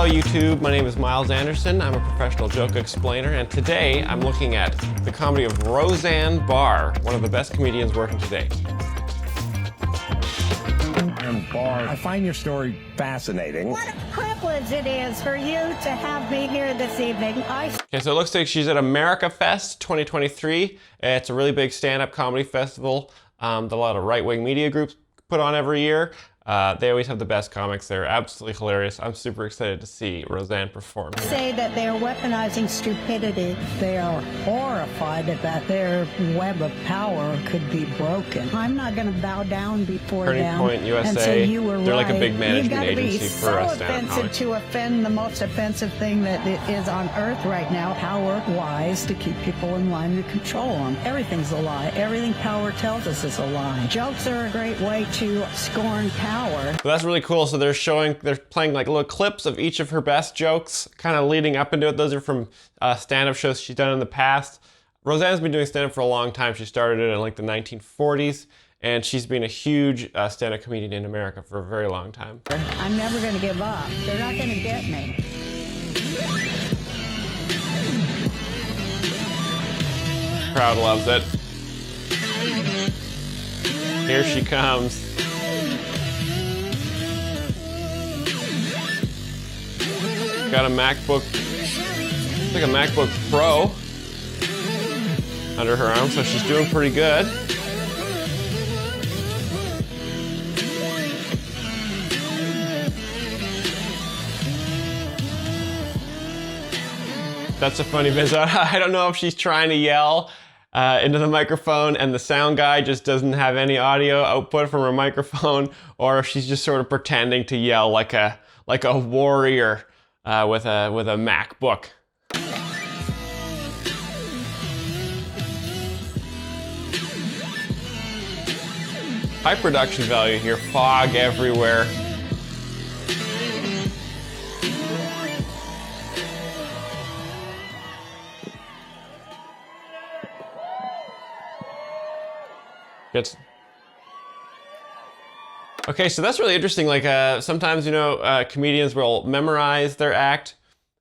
YouTube, my name is Myles Anderson. I'm a professional joke explainer, and today I'm looking at the comedy of Roseanne Barr, one of the best comedians working today. Barr, I find your story fascinating. What a privilege it is for you to have me here this evening. Okay, so it looks like she's at AmericaFest 2023. It's a really big stand-up comedy festival that a lot of right-wing media groups put on every year. They always have the best comics. They're absolutely hilarious. I'm super excited to see Roseanne perform. Say that they are weaponizing stupidity. They are horrified that their web of power could be broken. I'm not going to bow down before Turning them. Point USA, and so you were they're right. like a big management agency be for so stand-up offensive comics. to offend the most offensive thing that is on earth right now. Power-wise, to keep people in line and control them. Everything's a lie. Everything power tells us is a lie. Jokes are a great way to scorn power. So that's really cool. So they're playing like little clips of each of her best jokes, kind of leading up into it. Those are from stand-up shows she's done in the past. Roseanne's been doing stand-up for a long time. She started it in like the 1940s, and she's been a huge stand-up comedian in America for a very long time. I'm never going to give up. They're not going to get me. Crowd loves it. Here she comes. Got a MacBook, it's like a MacBook Pro under her arm, so she's doing pretty good. That's a funny visit. I don't know if she's trying to yell into the microphone and the sound guy just doesn't have any audio output from her microphone, or if she's just sort of pretending to yell like a warrior with a MacBook. High production value here, fog everywhere. Okay, so that's really interesting. Like sometimes, you know, comedians will memorize their act,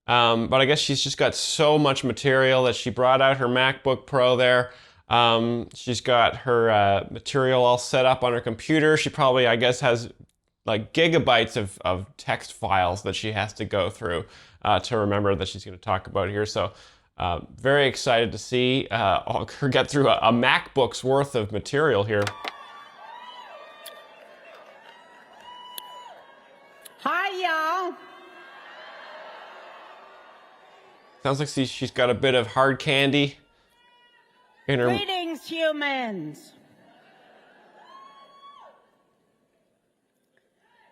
but I guess she's just got so much material that she brought out her MacBook Pro there. She's got her material all set up on her computer. She probably, I guess, has like gigabytes of text files that she has to go through to remember that she's going to talk about here. So very excited to see her get through a MacBook's worth of material here. Hi, y'all. Sounds like she's got a bit of hard candy in her. Greetings, humans.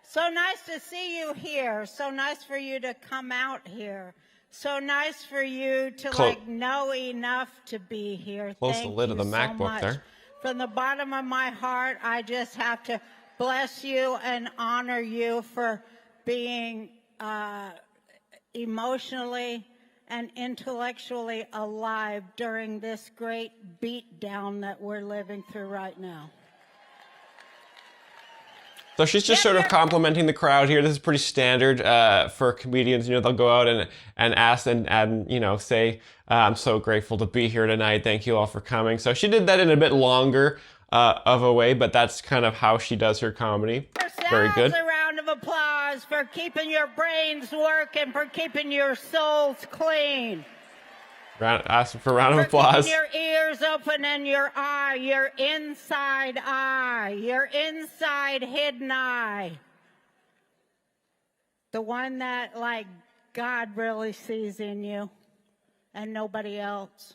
So nice to see you here. So nice for you to come out here. So nice for you to know enough to be here. Close the lid of the MacBook there. From the bottom of my heart, I just have to bless you and honor you for being emotionally and intellectually alive during this great beatdown that we're living through right now. So she's just sort of complimenting the crowd here. This is pretty standard for comedians. You know, they'll go out and ask and you know, say, I'm so grateful to be here tonight. Thank you all for coming. So she did that in a bit longer of a way, but that's kind of how she does her comedy. Very good. A round of applause for keeping your brains working, for keeping your souls clean. Asking for a round of applause. Your ears open and your inside eye, your inside hidden eye. The one that, like, God really sees in you and nobody else.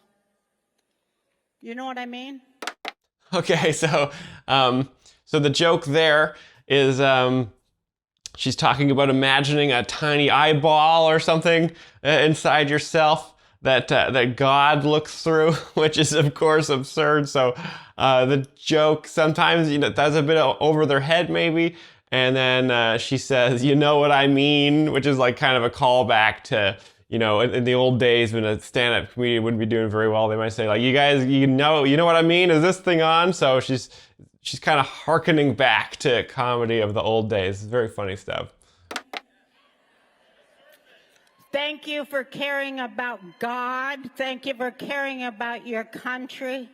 You know what I mean? Okay, so so the joke there is she's talking about imagining a tiny eyeball or something inside yourself that God looks through, which is of course absurd. So the joke sometimes, you know, that's a bit over their head maybe, and then she says, "You know what I mean," which is like kind of a callback to, you know, in the old days when a stand-up comedian wouldn't be doing very well, they might say like, "You guys, you know what I mean? Is this thing on?" So she's kind of hearkening back to comedy of the old days. It's very funny stuff. Thank you for caring about God. Thank you for caring about your country.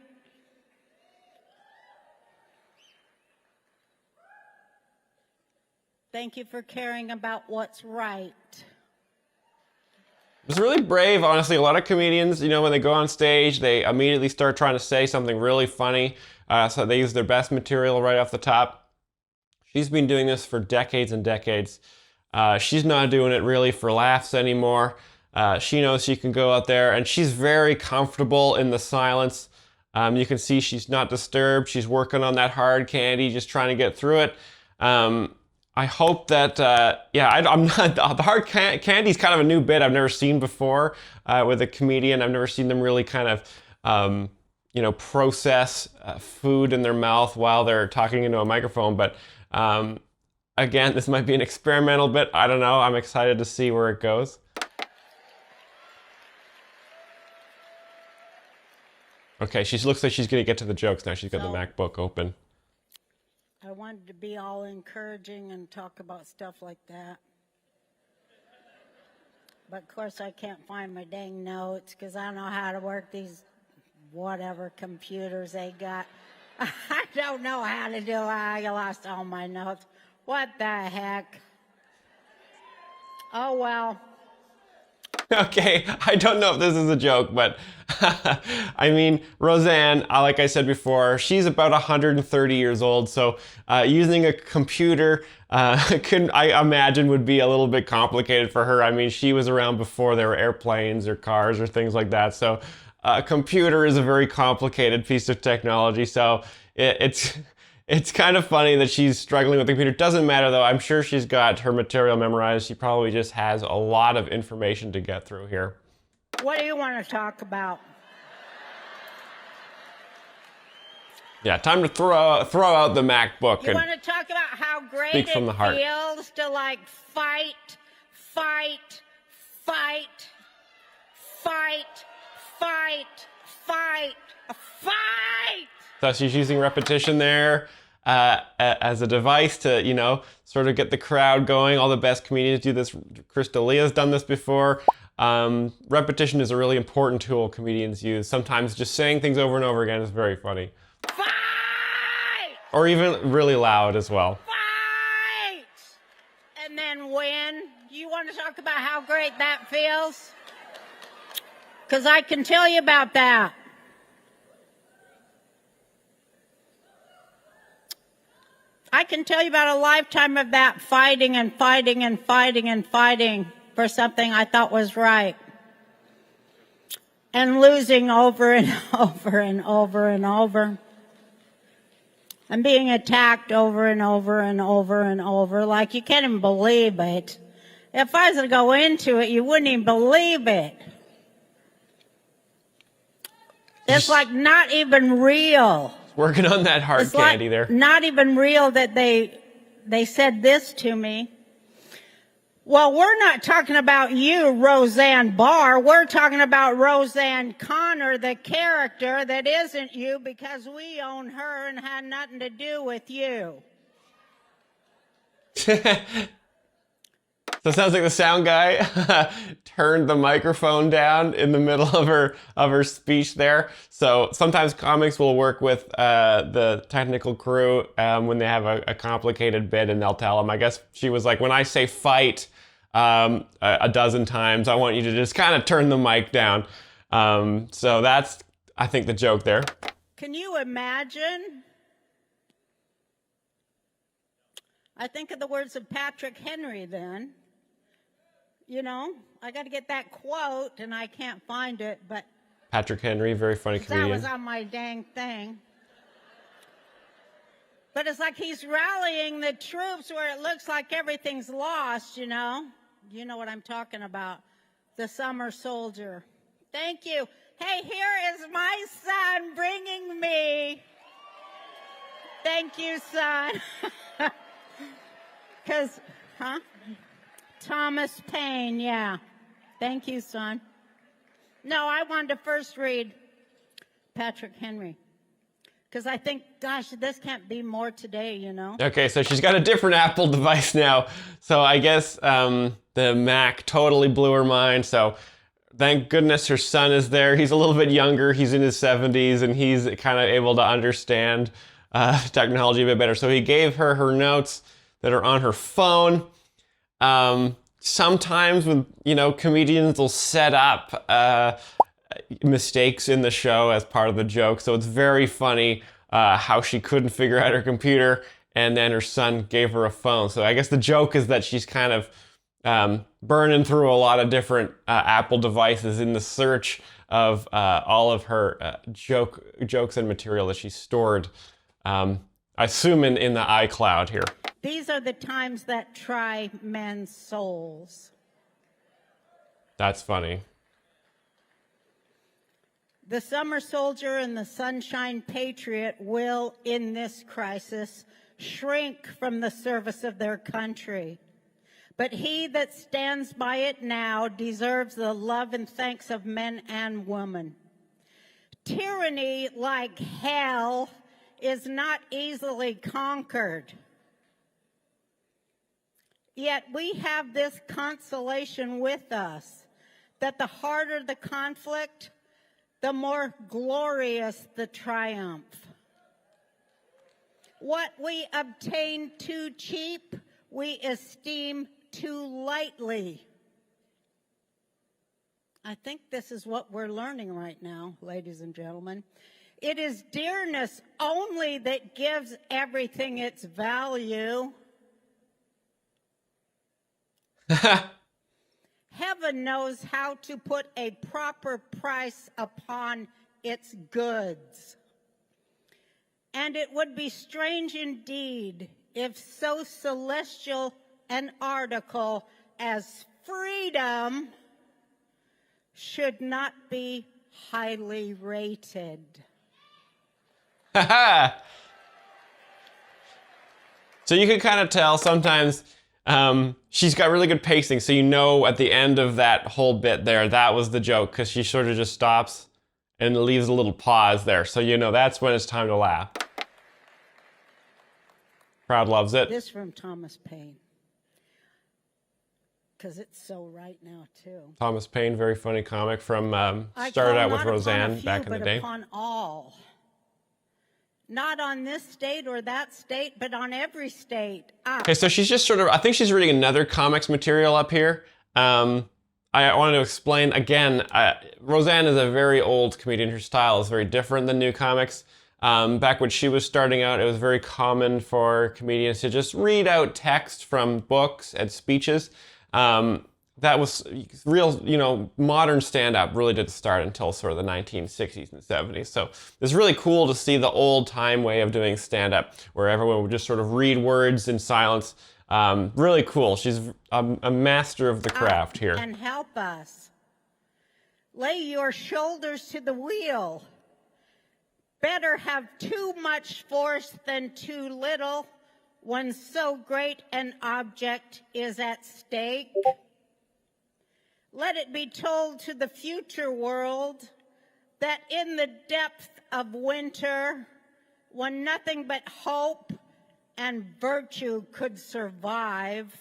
Thank you for caring about what's right. It's really brave, honestly. A lot of comedians, you know, when they go on stage, they immediately start trying to say something really funny. So they use their best material right off the top. She's been doing this for decades and decades. She's not doing it really for laughs anymore. She knows she can go out there, and she's very comfortable in the silence. You can see she's not disturbed. She's working on that hard candy, just trying to get through it. I hope that, I'm not, the hard candy's kind of a new bit I've never seen before with a comedian. I've never seen them really kind of, process food in their mouth while they're talking into a microphone. But again, this might be an experimental bit. I don't know. I'm excited to see where it goes. Okay, she looks like she's going to get to the jokes now. She's got the MacBook open. I wanted to be all encouraging and talk about stuff like that. But of course I can't find my dang notes because I don't know how to work these whatever computers they got. I don't know how to do it. I lost all my notes. What the heck? Oh well. Okay, I don't know if this is a joke, but I mean, Roseanne, like I said before, she's about 130 years old, so using a computer, I imagine would be a little bit complicated for her. I mean, she was around before there were airplanes or cars or things like that, so a computer is a very complicated piece of technology, so it's kind of funny that she's struggling with the computer. Doesn't matter though, I'm sure she's got her material memorized. She probably just has a lot of information to get through here. What do you want to talk about? Yeah, time to throw out the MacBook. You want to talk about how great it feels to like fight. So she's using repetition there as a device to, sort of get the crowd going. All the best comedians do this. Chris D'Elia's done this before. Repetition is a really important tool comedians use. Sometimes just saying things over and over again is very funny. Fight! Or even really loud as well. Fight! And then win. You want to talk about how great that feels? Because I can tell you about that. I can tell you about a lifetime of that fighting for something I thought was right. And losing over and over. And being attacked over and over. Like you can't even believe it. If I was to go into it, you wouldn't even believe it. It's like not even real. Working on that hard candy there. Not even real that they said this to me. Well, we're not talking about you, Roseanne Barr. We're talking about Roseanne Connor, the character that isn't you because we own her and had nothing to do with you. So it sounds like the sound guy turned the microphone down in the middle of her speech there. So sometimes comics will work with the technical crew when they have a complicated bit, and they'll tell them. I guess she was like, when I say fight a dozen times, I want you to just kind of turn the mic down. So that's, I think, the joke there. Can you imagine? I think of the words of Patrick Henry then. I got to get that quote, and I can't find it, but... Patrick Henry, very funny comedian. That was on my dang thing. But it's like he's rallying the troops where it looks like everything's lost, You know what I'm talking about. The summer soldier. Thank you. Hey, here is my son bringing me. Thank you, son. Because, Thomas Paine, yeah. Thank you, son. No, I wanted to first read Patrick Henry. Because I think, gosh, this can't be more today, you know? Okay, so she's got a different Apple device now. So I guess the Mac totally blew her mind. So thank goodness her son is there. He's a little bit younger. He's in his 70s, and he's kind of able to understand technology a bit better. So he gave her her notes that are on her phone. Sometimes with, comedians will set up mistakes in the show as part of the joke. So it's very funny how she couldn't figure out her computer, and then her son gave her a phone. So I guess the joke is that she's kind of burning through a lot of different Apple devices in the search of all of her jokes and material that she stored, I assume in the iCloud here. These are the times that try men's souls. That's funny. The summer soldier and the sunshine patriot will, in this crisis, shrink from the service of their country. But he that stands by it now deserves the love and thanks of men and women. Tyranny, like hell, is not easily conquered. Yet we have this consolation with us, that the harder the conflict, the more glorious the triumph. What we obtain too cheap, we esteem too lightly. I think this is what we're learning right now, ladies and gentlemen. It is dearness only that gives everything its value. Heaven knows how to put a proper price upon its goods. And it would be strange indeed if so celestial an article as freedom should not be highly rated. So you can kind of tell sometimes she's got really good pacing, so at the end of that whole bit there, that was the joke, because she sort of just stops and leaves a little pause there, so that's when it's time to laugh. Crowd loves it. This from Thomas Paine, because it's so right now too. Thomas Paine, very funny comic from, started out with Roseanne back in the day. Upon all. Not on this state or that state, but on every state. Okay, so she's just I think she's reading another comics material up here. I wanted to explain, again, Roseanne is a very old comedian. Her style is very different than new comics. Back when she was starting out, it was very common for comedians to just read out text from books and speeches. That was real, modern stand-up really didn't start until sort of the 1960s and 70s. So it's really cool to see the old-time way of doing stand-up, where everyone would just sort of read words in silence. Really cool. She's a master of the craft here. And help us. Lay your shoulders to the wheel. Better have too much force than too little when so great an object is at stake. Let it be told to the future world that in the depth of winter, when nothing but hope and virtue could survive,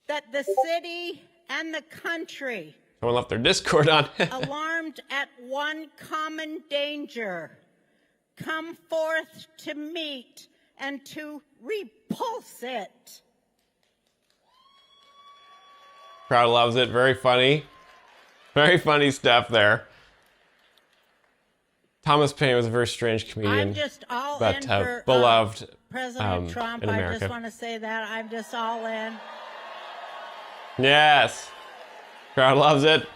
that the city and the country, someone left their Discord on. alarmed at one common danger, come forth to meet and to repulse it. Crowd loves it. Very funny. Very funny stuff there. Thomas Paine was a very strange comedian. I'm just all but in for beloved President Trump. in America. I just want to say that. I'm just all in. Yes. Crowd loves it.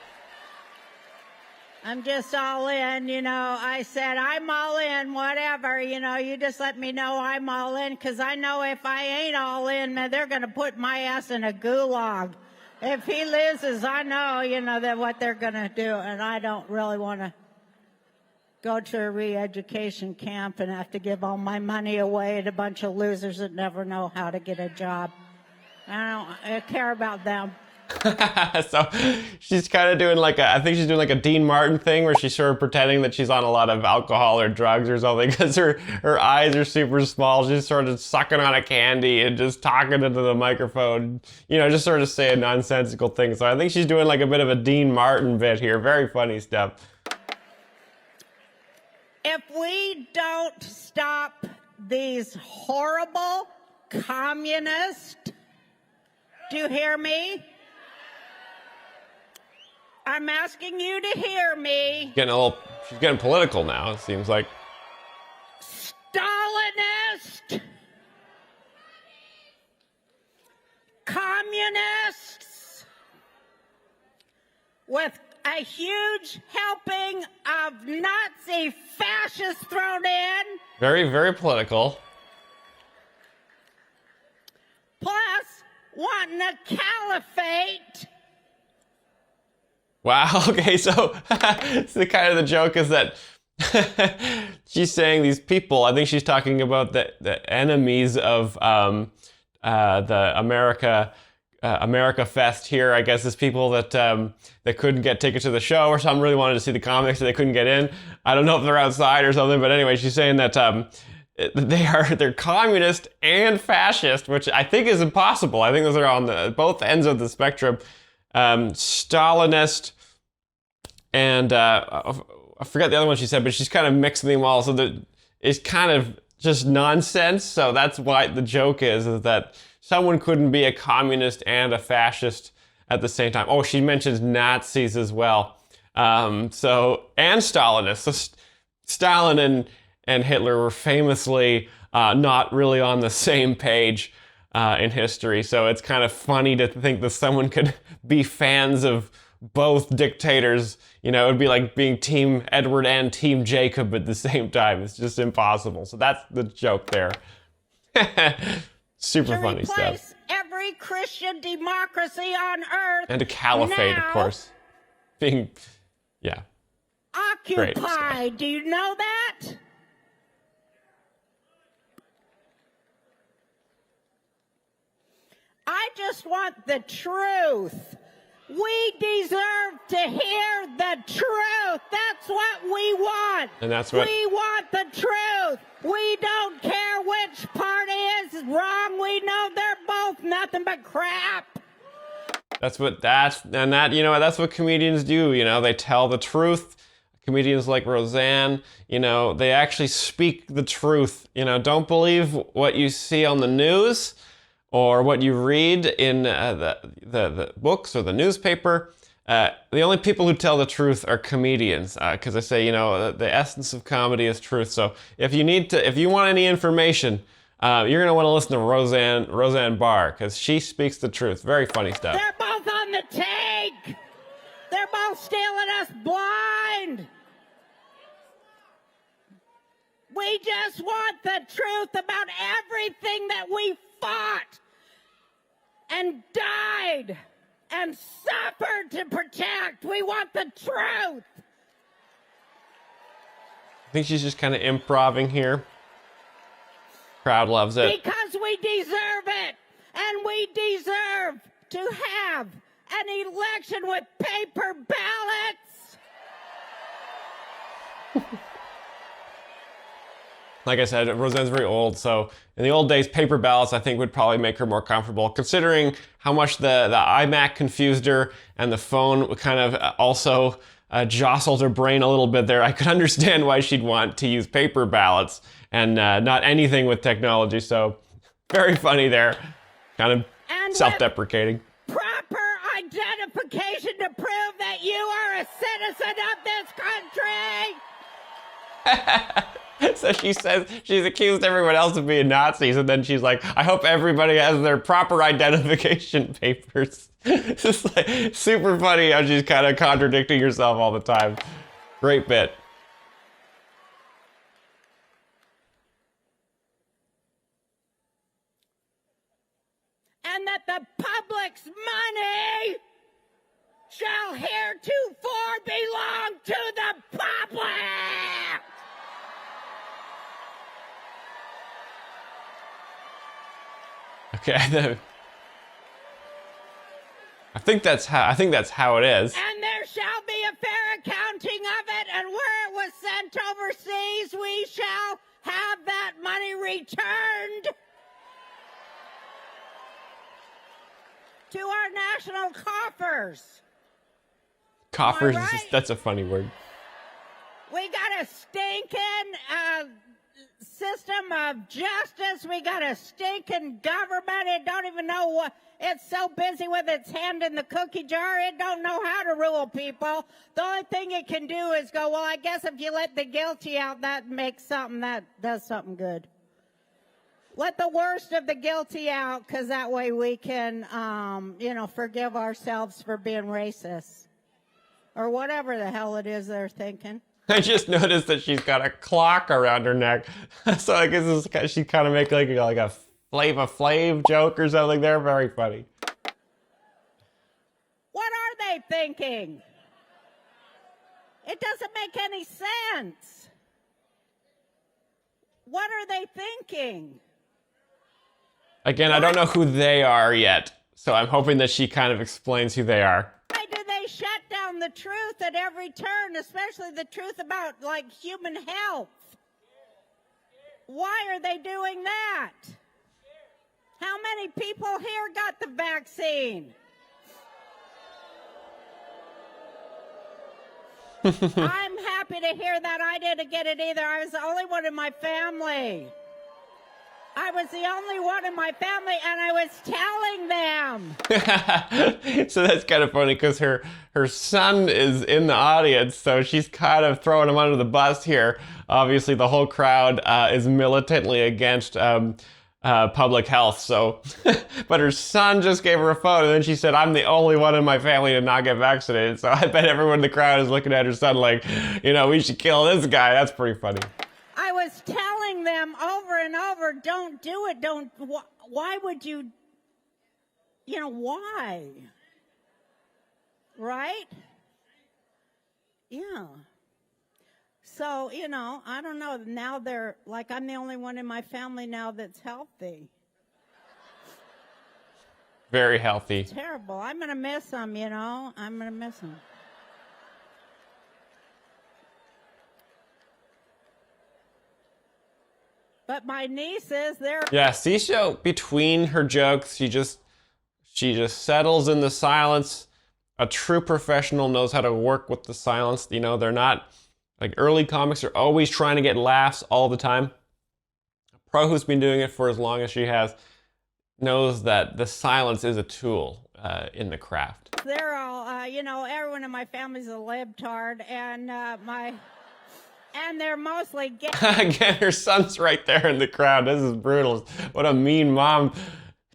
I'm just all in, I said, I'm all in, whatever, you just let me know I'm all in, because I know if I ain't all in, man, they're going to put my ass in a gulag. If he loses, I know, that what they're going to do, and I don't really want to go to a re-education camp and have to give all my money away to a bunch of losers that never know how to get a job. I don't care about them. So she's kind of doing like I think she's doing like a Dean Martin thing where she's sort of pretending that she's on a lot of alcohol or drugs or something because her eyes are super small. She's sort of sucking on a candy and just talking into the microphone, you know, just sort of saying nonsensical things. So I think she's doing like a bit of a Dean Martin bit here. Very funny stuff. If we don't stop these horrible communists, do you hear me? I'm asking you to hear me. She's getting political now, it seems like. Stalinist, communists, with a huge helping of Nazi fascists thrown in. Very, very political. Plus, wanting a caliphate. Wow, okay, so the kind of the joke is that she's saying these people, I think she's talking about the enemies of the AmericaFest here, I guess, is people that that couldn't get tickets to the show or some really wanted to see the comics and they couldn't get in. I don't know if they're outside or something, but anyway, she's saying that they're communist and fascist, which I think is impossible. I think those are on both ends of the spectrum. Stalinist and I forget the other one she said, but she's kind of mixing them all, so it's kind of just nonsense. So that's why the joke is that someone couldn't be a communist and a fascist at the same time. Oh, she mentions Nazis as well. And Stalinists. So Stalin and Hitler were famously not really on the same page in history. So it's kind of funny to think that someone could be fans of both dictators. You know, it would be like being Team Edward and Team Jacob at the same time. It's just impossible. So that's the joke there. Super funny stuff. To replace every Christian democracy on earth. And a caliphate, now, of course. Being, yeah. Occupied. Do you know that? I just want the truth. We deserve to hear the truth. That's what we want. And that's what we want, the truth. We don't care which party is wrong. We know they're both nothing but crap. That's what comedians do. You know, they tell the truth. Comedians like Roseanne, you know, they actually speak the truth. You know, don't believe what you see on the news or what you read in the books or the newspaper. The only people who tell the truth are comedians, because I say, you know, the essence of comedy is truth. So if you want any information, you're gonna want to listen to Roseanne Barr, because she speaks the truth. Very funny stuff. They're both on the take. They're both stealing us blind. We just want the truth about everything that we fought and died and suffered to protect. We want the truth. I think she's just kind of improvising here. Crowd loves it. Because we deserve it. And we deserve to have an election with paper ballots. Like I said, Roseanne's very old, so in the old days, paper ballots I think would probably make her more comfortable, considering how much the iMac confused her and the phone kind of also jostled her brain a little bit there. I could understand why she'd want to use paper ballots and not anything with technology, so very funny there. Kind of self-deprecating. Proper identification to prove that you are a citizen of this country. So she says she's accused everyone else of being Nazis, and then she's like, I hope everybody has their proper identification papers. It's just like super funny how she's kind of contradicting herself all the time. Great bit. And that the public's money shall heretofore belong to the public. Okay. I think that's how it is. And there shall be a fair accounting of it, and where it was sent overseas, we shall have that money returned to our national coffers. Coffers, right? That's a funny word. We got a stinking system of justice. We got a stinking government. It don't even know what. It's so busy with its hand in the cookie jar, it don't know how to rule people. The only thing it can do is go, well, I guess if you let the guilty out, that does something good. Let the worst of the guilty out, because that way we can, forgive ourselves for being racist. Or whatever the hell it is they're thinking. I just noticed that she's got a clock around her neck. So I guess she's kind of making like a Flava Flav joke or something there. Very funny. What are they thinking? It doesn't make any sense. What are they thinking? Again, I don't know who they are yet. So I'm hoping that she kind of explains who they are. Why do they shut down the truth at every turn, especially the truth about, like, human health? Why are they doing that? How many people here got the vaccine? I'm happy to hear that. I didn't get it either. I was the only one in my family. I was the only one in my family, and I was telling them. So that's kind of funny because her son is in the audience, so she's kind of throwing him under the bus here. Obviously, the whole crowd is militantly against public health. So, but her son just gave her a phone, and then she said, "I'm the only one in my family to not get vaccinated." So I bet everyone in the crowd is looking at her son like, we should kill this guy. That's pretty funny. I was telling them over and over, don't do it. Why would you, why? Right? Yeah. So, I don't know. Now they're like, I'm the only one in my family now that's healthy. Very healthy. Terrible. I'm going to miss them, I'm going to miss them. But my nieces, Yeah, see, so between her jokes, she just settles in the silence. A true professional knows how to work with the silence. They're not, like, early comics are always trying to get laughs all the time. A pro who's been doing it for as long as she has knows that the silence is a tool in the craft. They're all, everyone in my family's a libtard, and and they're mostly gay. Again, her son's right there in the crowd. This is brutal. What a mean mom.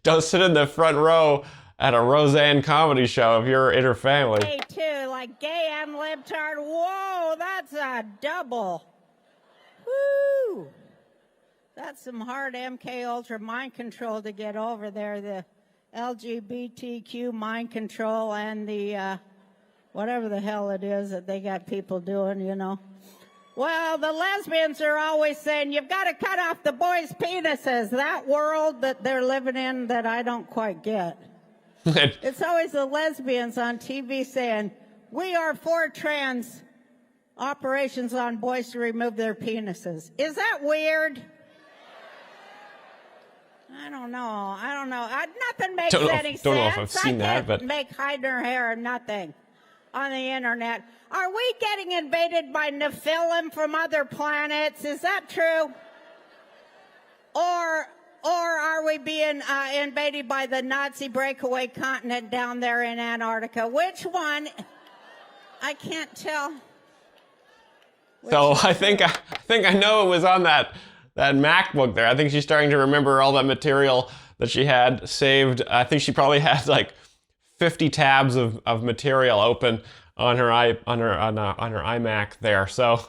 Don't sit in the front row at a Roseanne comedy show if you're in her family. Gay too, like gay and libtard. Whoa, that's a double. Woo! That's some hard MK Ultra mind control to get over there. The LGBTQ mind control and the whatever the hell it is that they got people doing, Well, the lesbians are always saying, you've got to cut off the boys' penises. That world that they're living in that I don't quite get. It's always the lesbians on TV saying, we are for trans operations on boys to remove their penises. Is that weird? I don't know. Nothing makes any sense. Don't know if I've seen that, but make hiding her hair or nothing on the internet. Are we getting invaded by Nephilim from other planets? Is that true? Or are we being invaded by the Nazi breakaway continent down there in Antarctica? Which one? I can't tell. So I think I know it was on that MacBook there. I think she's starting to remember all that material that she had saved. I think she probably had like 50 tabs of material open on her iMac there. So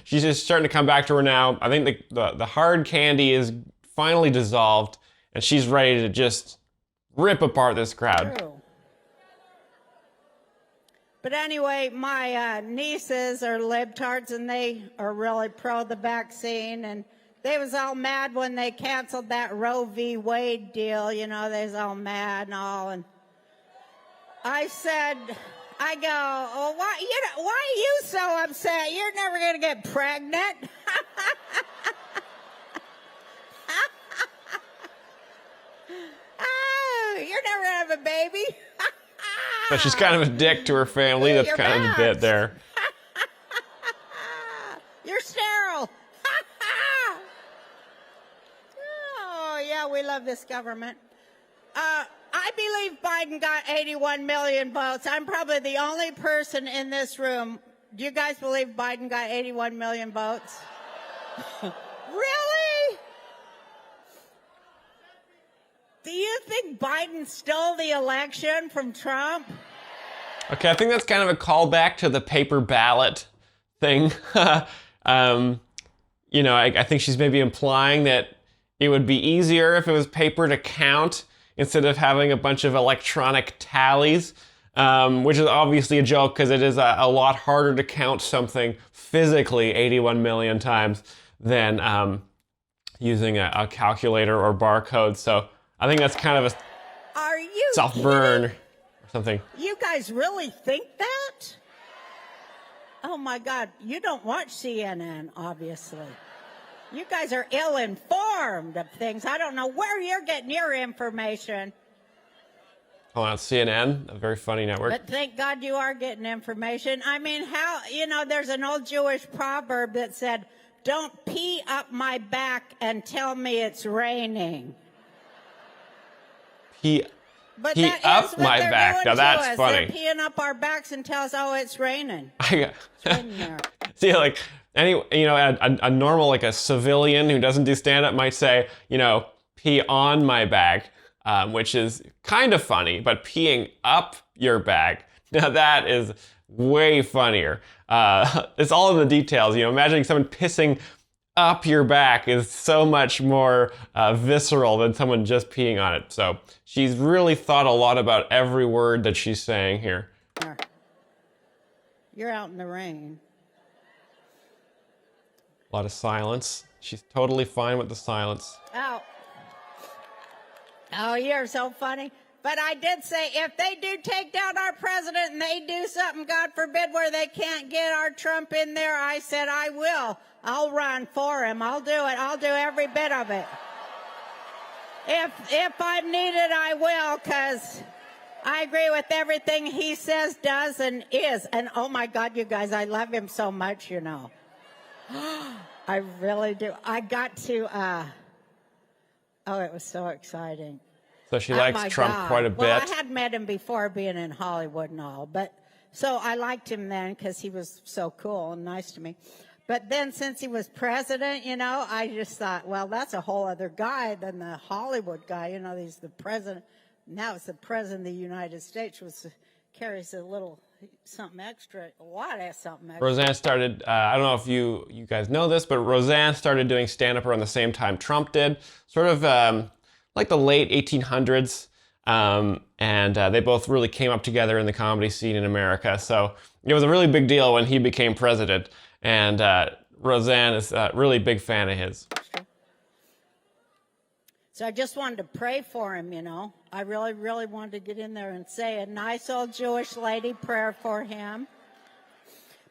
she's just starting to come back to her now. I think the hard candy is finally dissolved, and she's ready to just rip apart this crowd. True. But anyway, my nieces are libtards, and they are really pro the vaccine, and they was all mad when they canceled that Roe v. Wade deal. They was all mad and all, and I said, I go, oh, why are you so upset? You're never going to get pregnant. You're never going to have a baby. So she's kind of a dick to her family. That's You're kind of the bit there. You're sterile. Oh, yeah, we love this government. I believe Biden got 81 million votes. I'm probably the only person in this room. Do you guys believe Biden got 81 million votes? Really? Do you think Biden stole the election from Trump? Okay, I think that's kind of a callback to the paper ballot thing. You know, I think she's maybe implying that it would be easier if it was paper to count instead of having a bunch of electronic tallies, which is obviously a joke because it is a lot harder to count something physically 81 million times than using a calculator or barcode. So I think that's kind of a Are you self-burn kidding? or something. You guys really think that? Oh my God, you don't watch CNN, obviously. You guys are ill-informed of things. I don't know where you're getting your information. Hold on, CNN, a very funny network. But thank God you are getting information. I mean, there's an old Jewish proverb that said, don't pee up my back and tell me it's raining. Pee But Pee that up is what my they're back. doing Now to that's us. funny. They're peeing up our backs and tell us, oh, it's raining. See, like, a normal, like a civilian who doesn't do stand-up might say, pee on my bag, which is kind of funny, but peeing up your bag, now that is way funnier. It's all in the details. Imagining someone pissing up your back is so much more visceral than someone just peeing on it. So she's really thought a lot about every word that she's saying here. You're out in the rain. A lot of silence. She's totally fine with the silence. Oh, you're so funny. But I did say, if they do take down our president and they do something, God forbid, where they can't get our Trump in there, I said, I will. I'll run for him. I'll do it. I'll do every bit of it. If I'm needed, I will, because I agree with everything he says, does, and is. And oh my God, you guys, I love him so much, I really do. I got to, it was so exciting. So she likes Trump quite a bit. Well, I had met him before being in Hollywood and all, but so I liked him then because he was so cool and nice to me. But then since he was president, I just thought, well, that's a whole other guy than the Hollywood guy. He's the president. Now it's the president of the United States, which carries a little something extra, a lot of something extra. Roseanne started, I don't know if you guys know this, but Roseanne started doing stand-up around the same time Trump did, sort of like the late 1800s, and they both really came up together in the comedy scene in America. So it was a really big deal when he became president, and Roseanne is a really big fan of his. So I just wanted to pray for him, I really, really wanted to get in there and say a nice old Jewish lady prayer for him.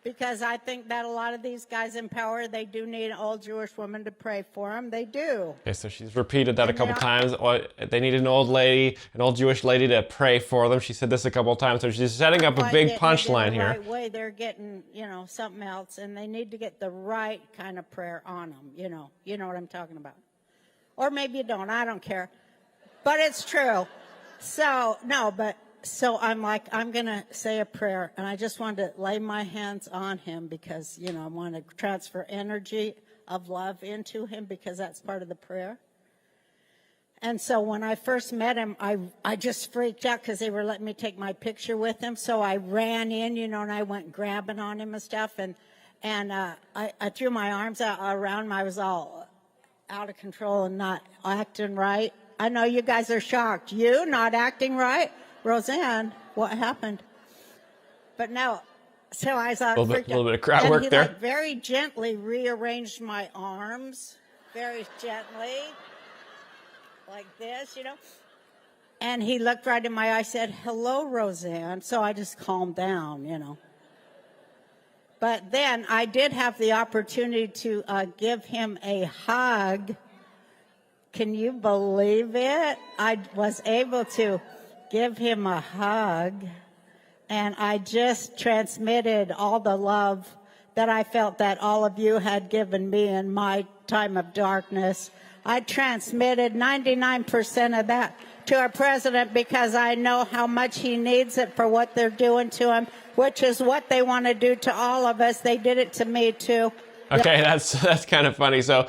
Because I think that a lot of these guys in power, they do need an old Jewish woman to pray for them. They do. Okay, so she's repeated that a couple times. They need an old lady, an old Jewish lady to pray for them. She said this a couple times. So she's setting up a big punchline here. Right way, they're getting, something else, and they need to get the right kind of prayer on them. You know what I'm talking about. Or maybe you don't. I don't care. But it's true. So I'm like, I'm going to say a prayer, and I just wanted to lay my hands on him because, I want to transfer energy of love into him because that's part of the prayer. And so when I first met him, I just freaked out because they were letting me take my picture with him. So I ran in, and I went grabbing on him and stuff, and I threw my arms out around him. I was all out of control and not acting right. I know you guys are shocked. You not acting right? Roseanne, what happened? But no, so I was a little bit of crowd work there. He very gently rearranged my arms, very gently, like this, And he looked right in my eye, said, "Hello, Roseanne." So I just calmed down, you know. But then I did have the opportunity to give him a hug. Can you believe it? I was able to give him a hug, and I just transmitted all the love that I felt that all of you had given me in my time of darkness. I transmitted 99% of that to our president because I know how much he needs it for what they're doing to him, which is what they want to do to all of us. They did it to me too. Okay, that's kind of funny. So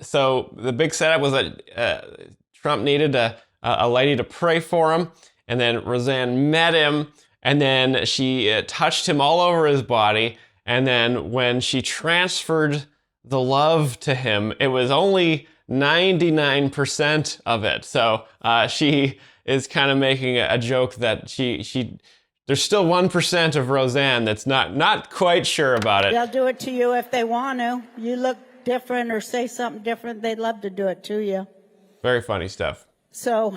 so the big setup was that Trump needed a lady to pray for him, and then Roseanne met him, and then she touched him all over his body, and then when she transferred the love to him, it was only 99% of it. So she is kind of making a joke that she there's still 1% of Roseanne that's not quite sure about it. They'll do it to you if they want to. You look different or say something different, they'd love to do it to you. Very funny stuff. So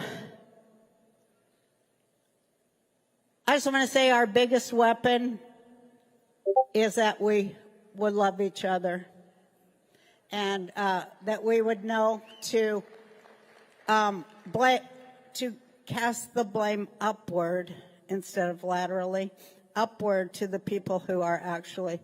I just want to say our biggest weapon is that we would love each other, and that we would know to cast the blame upward instead of laterally, upward to the people who are actually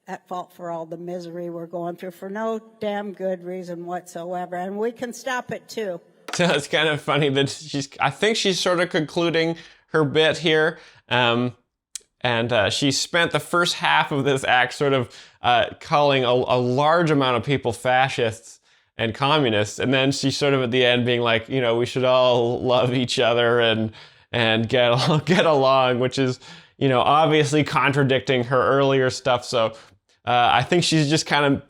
at fault for all the misery we're going through for no damn good reason whatsoever. And we can stop it too. So it's kind of funny that I think she's sort of concluding her bit here. And she spent the first half of this act sort of calling a large amount of people fascists and communists. And then she's sort of at the end being like, you know, we should all love each other and get along, which is, you know, obviously contradicting her earlier stuff. So I think she's just kind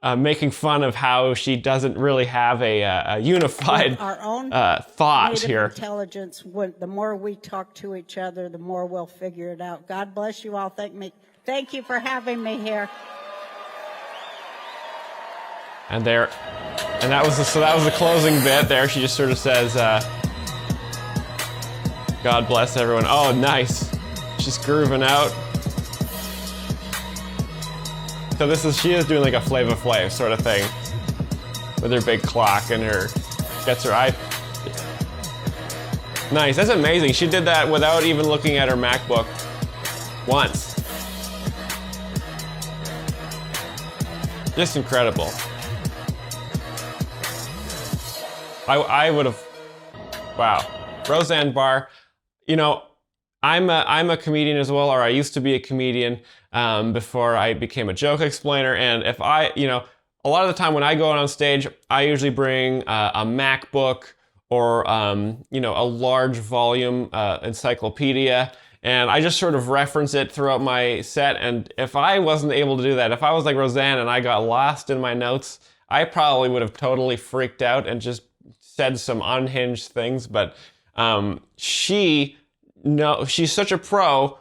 of making fun of how she doesn't really have a unified our own thought native here. Intelligence. The more we talk to each other, the more we'll figure it out. God bless you all. Thank you for having me here. And that was the closing bit. There, she just sort of says, "God bless everyone." Oh, nice. She's grooving out. So she is doing like a Flava Flav sort of thing with her big clock and gets her eye. Nice, that's amazing. She did that without even looking at her MacBook once. Just incredible. I would have, wow. Roseanne Barr, you know, I'm a comedian as well, or I used to be a comedian before I became a joke explainer. And if you know, a lot of the time when I go out on stage, I usually bring a MacBook or, you know, a large volume encyclopedia. And I just sort of reference it throughout my set. And if I wasn't able to do that, if I was like Roseanne and I got lost in my notes, I probably would have totally freaked out and just said some unhinged things. But she's such a pro.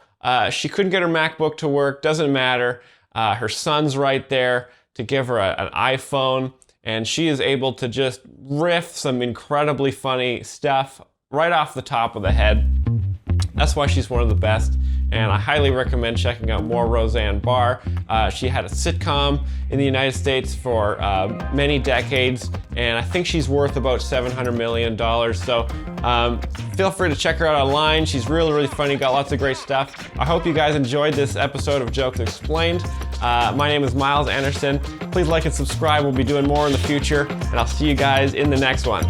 She couldn't get her MacBook to work, doesn't matter. Her son's right there to give her an iPhone, and she is able to just riff some incredibly funny stuff right off the top of the head. That's why she's one of the best, and I highly recommend checking out more Roseanne Barr. She had a sitcom in the United States for many decades, and I think she's worth about $700 million. So feel free to check her out online. She's really, really funny, got lots of great stuff. I hope you guys enjoyed this episode of Jokes Explained. My name is Myles Anderson. Please like and subscribe. We'll be doing more in the future, and I'll see you guys in the next one.